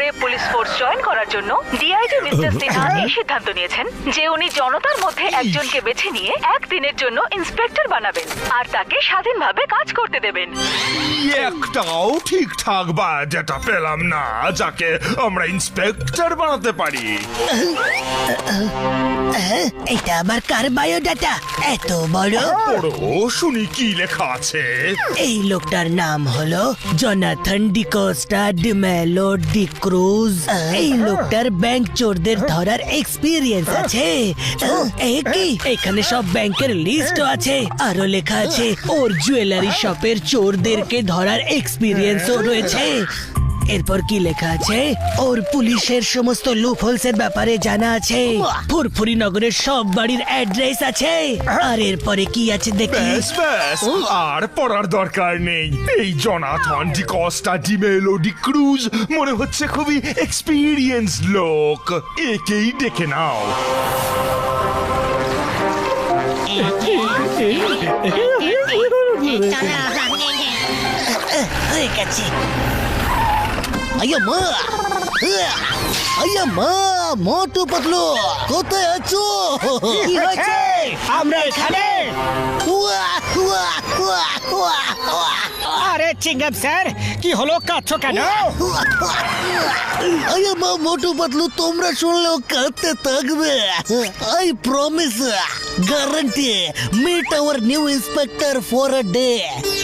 করে police force join করার জন্য ডিআইজি মিস্টার সিনহা এই সিদ্ধান্ত নিয়েছেন যে উনি জনতার মধ্যে একজনকে বেছে নিয়ে একদিনের জন্য ইন্সপেক্টর বানাবেন আর তাকে স্বাধীনভাবে কাজ করতে দেবেন। একটাও ঠিকঠাক বায়োডাটা পেলাম না যাকে আমরা ইন্সপেক্টর বানাতে পারি। এটা আবার কার বায়োডাটা এত বড়? পড়ো শুনি কি লেখা আছে। এই লোকটার নাম হলো Jonathan D'Costa de Mello de cruise. এই লোকটার ব্যাংক চোরদের ধরার এক্সপিরিয়েন্স আছে। কি এখানে সব ব্যাংকের লিস্ট আছে, আরো লেখা আছে ওর জুয়েলারি শপের চোরদেরকে ধরার এক্সপিরিয়েন্সও রয়েছে। এরপর কি লেখা আছে, ওর পুলিশের সমস্ত লুপহোলস এর ব্যাপারে জানা আছে, ফুরফুরি নগরের সব বাড়ির অ্যাড্রেস আছে। আর এরপরে কি আছে দেখি। ব্যাস ব্যাস আর পড়ার দরকার নেই। এই Jonathan D'Costa de Mello de cruise মনে হচ্ছে খুবই এক্সপিরিয়েন্স লোক, একেই ডেকে নাও। হয়ে গেছে। মোটু পাতলু কোথায় আছো? কি হয়েছে? আমরা এখানে। আরে চিঙ্গাম স্যার, কি হলো, কাঁদছো কেন? মোটু পাতলু তোমরা শুনলেও কাঁদতে থাকবে। I promise guarantee meet our new inspector for a day,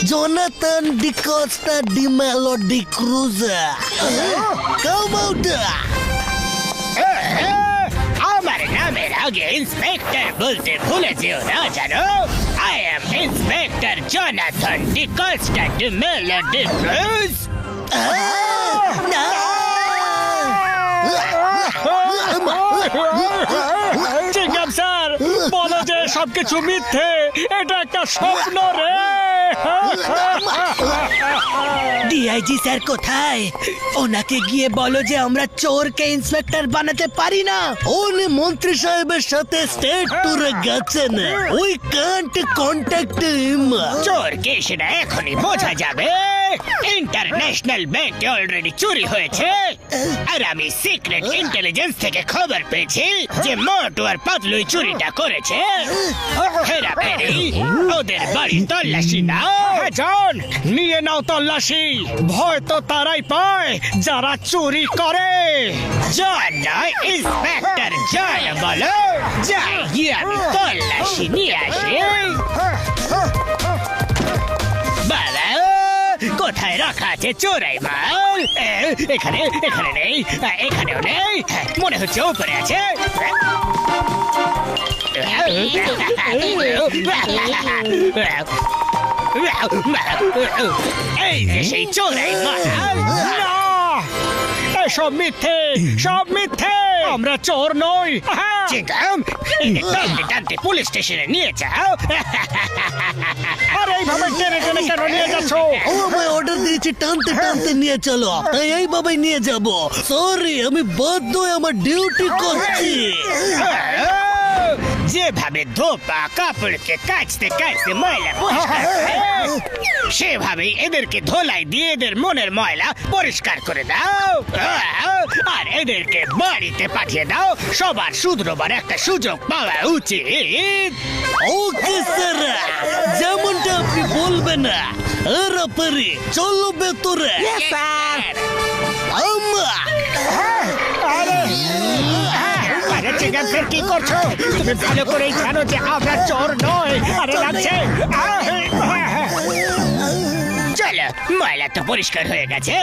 Jonathan D'Costa de Mello de Cruz. Come out. আমার নামের আগে ইন্সপেক্টর বলতে ভুলে যেও না জানো। I am inspector Jonathan D'Costa de Mello de Cruz. চিঙ্গাম স্যার বলো যে সবকিছু মিথ্যে, এটা একটা স্বপ্ন রে। ডিআইজি স্যার কোথায়? ওনাকে গিয়ে বলো যে আমরা চোরকে ইন্সপেক্টর বানাতে পারি না। উনি মন্ত্রী সাহেবের সাথে স্টেট ট্যুরে গেছেন। উই কান্ট কন্ট্যাক্ট হিম। চোরকে সেটা এখনই বোঝা যাবে। ইন্টারন্যাশনাল ব্যাংকে অলরেডি চুরি হয়েছে, আর আমি সিক্রেট ইন্টেলিজেন্স থেকে খবর পেয়েছি যে মোটু আর পাতলুই চুরিটা করেছে। হেরাফেরি ওদের বাড়ি তল্লাশি নাও। জন নিয়ে নাও তল্লাশি। ভয় তো তারাই পায় যারা চুরি করে। জন নয় ইন্সপেক্টর জন বলো। যাই গিয়ে আমি তল্লাশি নিয়ে আসি। বাবা কোথায় রাখা আছে চোরাই মাল? এখানে এখানে নেই, এখানেও নেই, মনে হচ্ছে উপরে আছে। এই যে সেই চোরাই মাল। সব মিথ্যে, সব মিথ্যে, আমরা চোর নই। চিঙ্গাম টানতে টানতে পুলিশ স্টেশনে নিয়ে যাও। আর এইভাবে টেনে টেনে কেন নিয়ে যাচ্ছ? আমায় অর্ডার দিয়েছি টানতে টানতে নিয়ে চলো, তাই এইভাবে নিয়ে যাব। সরি, আমি বাধ্য হয়ে আমার ডিউটি করছি। যেভাবে ধোপা কাপড়কে কাচতে কাচতে ময়লা পরিষ্কার করে, সেভাবেই এদেরকে ধোলাই দিয়ে এদের মনের ময়লা পরিষ্কার করে দাও। আর এদেরকে বাড়িতে পাঠিয়ে দাও। সবার শুধরোবার একটা সুযোগ পাওয়া উচিত। ওকে স্যার, যেমনটা আপনি বলবেন। আরে চলো ভেতরে। আরে চিঙ্গাম স্যার কি করছো? তুমি ভালো করেই জানো যে আমরা চোর নই। আরে লাগছে। চলো, ময়লা তো পরিষ্কার হয়ে গেছে।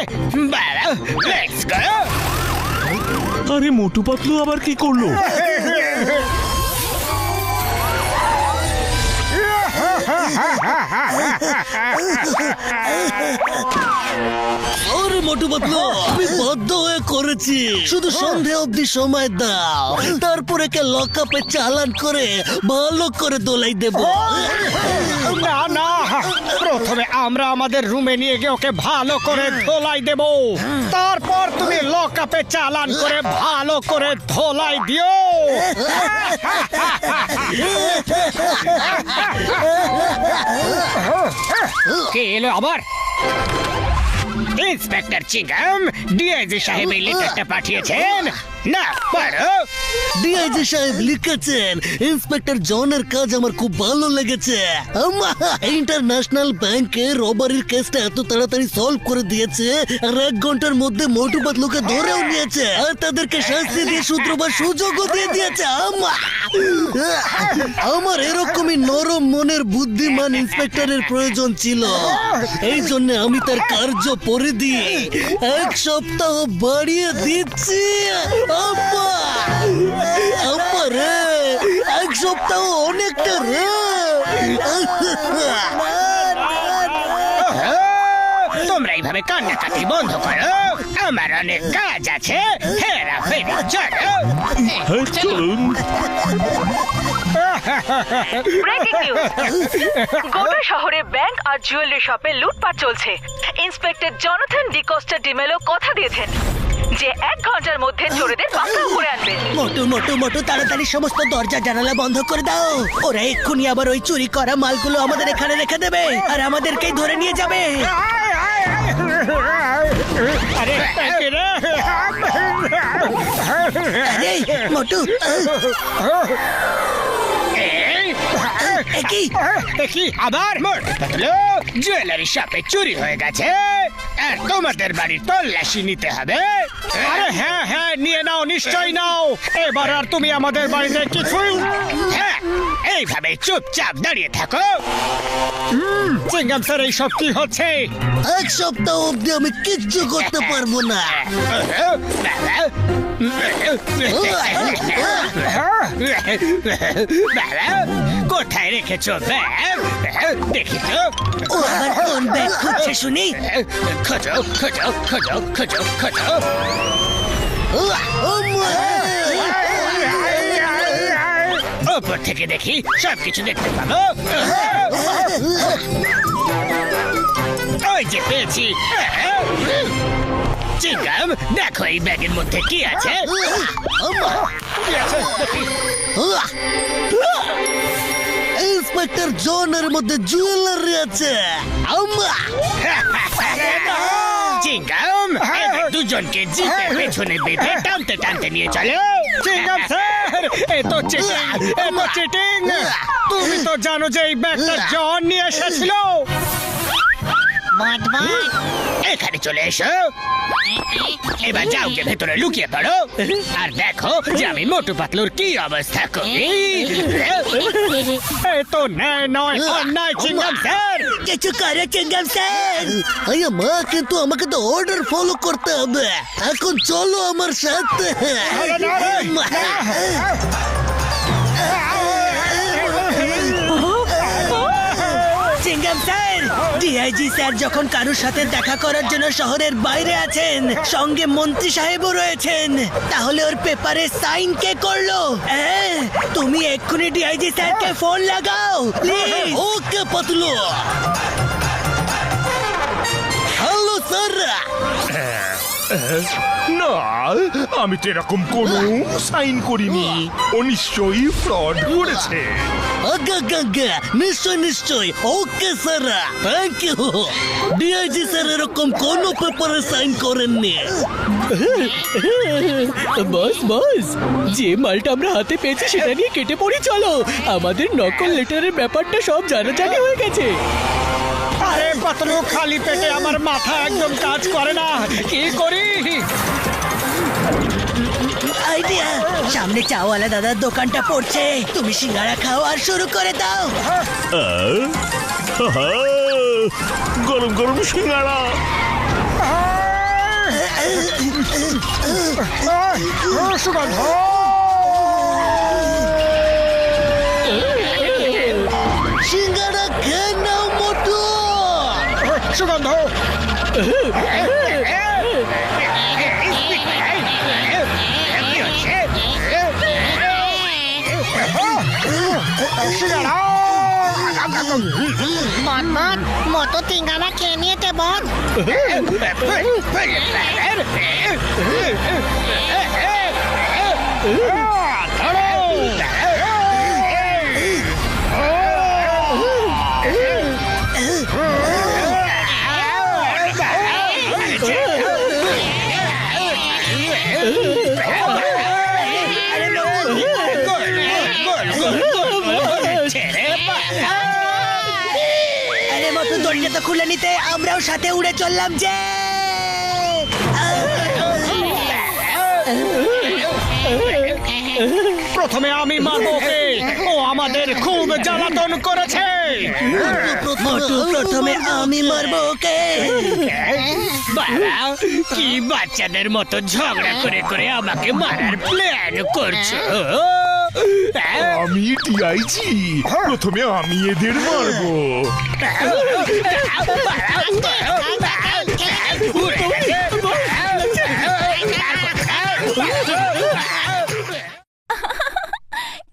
Let's go. আরে মোটু পাতলু আবার কি করলো? আরে মোটু পাতলু, আমি বাধ্য হয়ে করেছি। শুধু সন্ধে অবধি সময় দাও, তারপরে কে লকআপে চালান করে ভালো করে দোলাই দেব। না না, প্রথমে আমরা আমাদের রুমে নিয়ে গিয়ে ওকে ভালো করে ধোলাই দেব, তারপর তুমি লকআপে চালান করে ভালো করে ধোলাই দিও। কে এলো আবার? ইন্সপেক্টর চিঙ্গাম, ডিআইজি সাহেব এই লেটারটা পাঠিয়েছেন। না পড়ো। ডিআইজি সাহেব লিখেছেন, ইন্সপেক্টর জনের কাজ আমার খুব ভালো লেগেছে। ইন্টারন্যাশনাল ব্যাংকে রবারির কেসটা এত তাড়াতাড়ি সলভ করে দিয়েছে, আর 1 ঘন্টার মধ্যে মোটু পাতলুকে ধরেও নিয়েছে, আর তাদেরকে শাস্তি দিয়ে শুধরোবার সুযোগও দিয়ে দিয়েছে। আমার এরকমই নরম মনের বুদ্ধিমান ইন্সপেক্টরের প্রয়োজন ছিল। এই জন্য আমি তার কার্য পরিধি 1 সপ্তাহ বাড়িয়ে দিচ্ছি। রে 1 সপ্তাহ অনেকটা রে। তোমরা এইভাবে কান্নাকাটি বন্ধ করো, আমার অনেক কাজ আছে। হেরা ফেরা চলো। ব্রেকিং নিউজ, গোটা শহরে ব্যাংক আর জুয়েলারি শপে লুটপাট চলছে। ইন্সপেক্টর জনাথন ডিকোস্টা ডিমেলো কথা দিয়েছেন যে 1 ঘন্টার মধ্যে চোরেদের পাকড়াও করে আনবেন। মোটু তাড়াতাড়ি সমস্ত দরজা জানালা বন্ধ করে দাও। ওরা এক্ষুনি আবার ওই চুরি করা মালগুলো আমাদের এখানে রেখে দেবে, আর আমাদেরকেই ধরে নিয়ে যাবে। আরে আরে মোটু, কি আবার জুয়েলারি শপে চুরি হয়ে গেছে, আর তোমাদের বাড়ির তল্লাশি নিতে হবে? আরে হ্যাঁ নিয়ে নাও, নিশ্চয়ই নাও। এবার আর তুমি আমাদের বাড়িতে কিছুই, হ্যাঁ এইভাবে চুপচাপ দাঁড়িয়ে থাকো। চিঙ্গাম স্যার, এইসব কি হচ্ছে? 1 সপ্তাহ অব্দি আমি কিচ্ছু করতে পারবো না। কোথায় রেখেছো ব্যাগ? দেখি তো। ও আবার কোন ব্যাগ খুঁজছে শুনি? খোঁজো খোঁজো খোঁজো খোঁজো খোঁজো। ওপর থেকে দেখি, সবকিছু দেখতে পাবো। ওই যে পেয়েছি। চিঙ্গাম, দেখো এই ব্যাগের মধ্যে কি আছে। ইন্সপেক্টর জনের মধ্যে জুয়েলারি আছে। চিঙ্গাম, এবার দুজনকে জিপের পেছনে বেঁধে টানতে টানতে নিয়ে চলো। চিঙ্গাম স্যার, এ তো চিটিং। তুমি তো জানো যে এই ব্যাগটা জন নিয়ে এসেছিল। এখানে চলে এসো। এবার যাও, যে ভেতরে লুকিয়ে পড়ো, আর দেখো যে আমি মোটু পাতলুর কি অবস্থা করি। তো নয় অন্যায় চিঙ্গাম স্যার। কিছু করে চিঙ্গাম স্যার। মা, কিন্তু আমাকে তো অর্ডার ফলো করতে হবে। এখন চলো আমার সাথে। চিঙ্গাম স্যার, ডিআইজি স্যার যখন কারোর সাথে দেখা করার জন্য শহরের বাইরে আছেন, সঙ্গে মন্ত্রী সাহেবও রয়েছেন, তাহলে ওর পেপারে সাইন কে করলো? তুমি এক্ষুনি ডিআইজি স্যারকে ফোন লাগাও please. Okay Patlu. Hello sir. না, আমি তো এরকম কোনো সাইন করিনি। ও নিশ্চয়ই ফ্রড করেছে। নিশ্চয়। Okay sir, thank you. DIG sir এরকম কোনো পেপারে সাইন করেননি। বস, যে মালটা আমরা হাতে পেয়েছি সেটা নিয়ে কেটে পড়ি চলো। আমাদের নকল লেটারের ব্যাপারটা সব জানাজানি হয়ে গেছে। আরে পাতলু, খালি পেটে আমার মাথা একদম কাজ করে না, কি করি? আইডিয়া, সামনে চাওয়ালা দাদার দোকানটা পড়ছে, তুমি সিঙ্গারা খাও আর শুরু করে দাও। গরম গরম সিঙ্গারা। সুগন্ধ, সিঙ্গারা খেয়ে নাও মোটু। সুগন্ধ। মতো তিঙ্গানা খেয়ে নিয়েছে বল। চলো দড়িটা খুলে নিতে আমরাও সাথে উড়ে চললাম যে প্রথমে আমি মারবো ওকে। ও আমাদের খুব জ্বালাতন করেছে। মোটু প্রথমে আমি মারবো ওকে। বাড়া, কি বাচ্চাদের মতো ঝগড়া করে করে আমাকে মারার প্ল্যান করছো? আমি ডিআইজি, প্রথমে আমি এদের মারবো।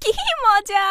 কি মজা।